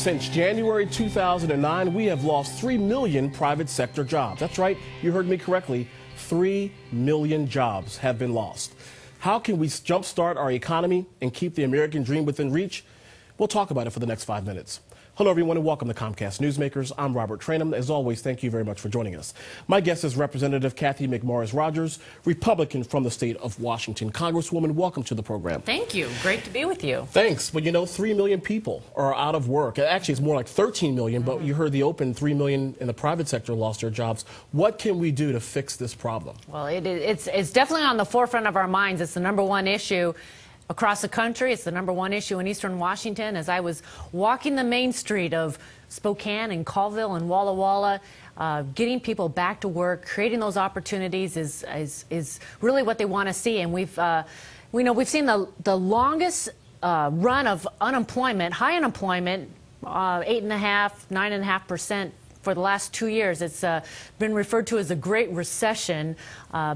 Since January 2009, we have lost 3 million private sector jobs. That's right, you heard me correctly. 3 million jobs have been lost. How can we jumpstart our economy and keep the American dream within reach? We'll talk about it for the next 5 minutes. Hello, everyone, and welcome to Comcast Newsmakers. I'm Robert Trainum. As always, thank you very much for joining us. My guest is Representative Cathy McMorris Rodgers, Republican from the state of Washington. Congresswoman, welcome to the program. Thank you. Great to be with you. Thanks. But you know, 3 million people are out of work. Actually, it's more like 13 million, but you heard the open 3 million in the private sector lost their jobs. What can we do to fix this problem? Well, it's definitely on the forefront of our minds. It's the #1 issue across the country. It's the #1 issue in Eastern Washington. As I was walking the main street of Spokane and Colville and Walla Walla, getting people back to work, creating those opportunities is really what they want to see. And we've seen the longest run of unemployment, high unemployment, 8.5%, 9.5%. For the last 2 years. It's been referred to as a Great Recession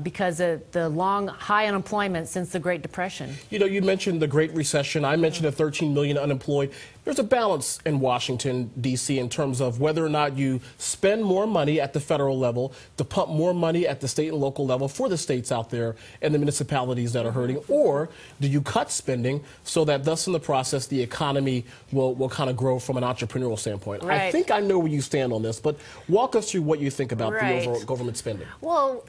because of the long, high unemployment since the Great Depression. You know, you mentioned the Great Recession. I mentioned the 13 million unemployed. There's a balance in Washington, D.C. in terms of whether or not you spend more money at the federal level to pump more money at the state and local level for the states out there and the municipalities that are hurting, or do you cut spending so that thus in the process the economy will kind of grow from an entrepreneurial standpoint? Right. I think I know where you stand on this, but walk us through what you think about the overall government spending. Well,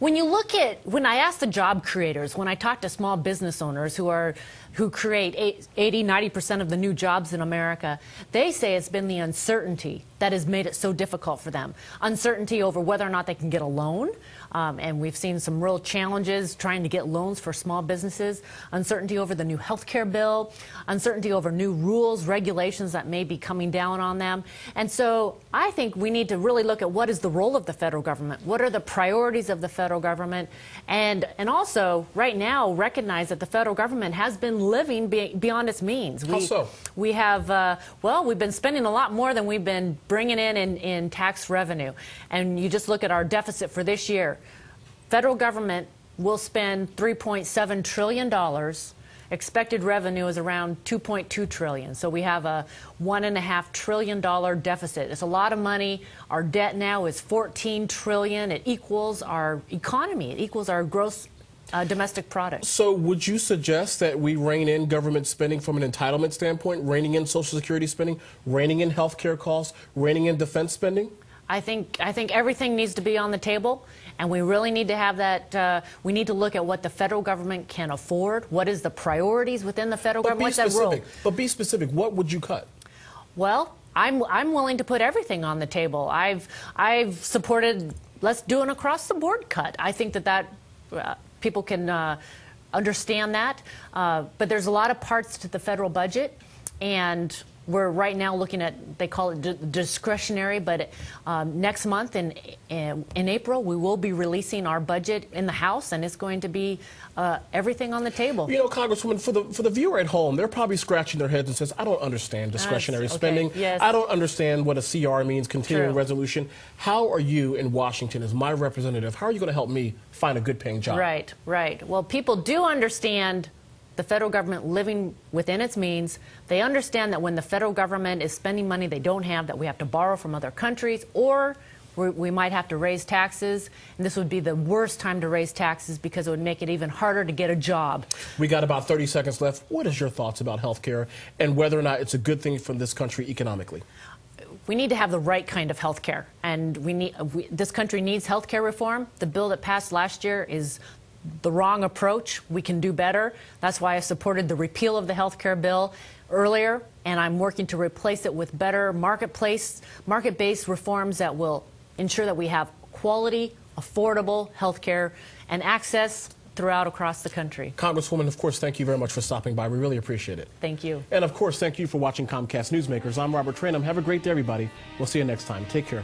when I ask the job creators, when I talk to small business owners who create 80–90% of the new jobs in America, they say it's been the uncertainty that has made it so difficult for them. Uncertainty over whether or not they can get a loan, and we've seen some real challenges trying to get loans for small businesses. Uncertainty over the new health care bill, uncertainty over new rules, regulations that may be coming down on them. And so I think we need to really look at what is the role of the federal government, what are the priorities of the federal government, and also right now recognize that the federal government has been living beyond its means. How so? We have, we've been spending a lot more than we've been bringing in tax revenue. And you just look at our deficit for this year. Federal government will spend $3.7 trillion. Expected revenue is around $2.2 trillion. So we have a $1.5 trillion deficit. It's a lot of money. Our debt now is $14 trillion. It equals our economy. It equals our gross domestic product. So would you suggest that we rein in government spending from an entitlement standpoint, reining in Social Security spending, reining in health care costs, reining in defense spending? I think everything needs to be on the table, and we really need to have that. We need to look at what the federal government can afford. What is the priorities within the federal government? What's that role? But be specific. What would you cut? Well, I'm willing to put everything on the table. I've supported. Let's do an across the board cut. I think that people can understand that. But there's a lot of parts to the federal budget, and we're right now looking at, they call it discretionary, but next month in April, we will be releasing our budget in the House, and it's going to be everything on the table. You know, Congresswoman, for the viewer at home, they're probably scratching their heads and says, I don't understand discretionary spending. Yes. I don't understand what a CR means, continuing resolution. How are you in Washington as my representative? How are you going to help me find a good-paying job? Right, right. Well, people do understand the federal government living within its means. They understand that when the federal government is spending money they don't have, that we have to borrow from other countries, or we might have to raise taxes. And this would be the worst time to raise taxes because it would make it even harder to get a job. We got about 30 seconds left. What is your thoughts about health care and whether or not it's a good thing for this country economically? We need to have the right kind of health care, and this country needs health care reform. The bill that passed last year is the wrong approach. We can do better. That's why I supported the repeal of the health care bill earlier, and I'm working to replace it with better market-based reforms that will ensure that we have quality, affordable health care and access across the country. Congresswoman, of course, thank you very much for stopping by. We really appreciate it. Thank you. And of course, thank you for watching Comcast Newsmakers. I'm Robert Trainum. Have a great day, everybody. We'll see you next time. Take care.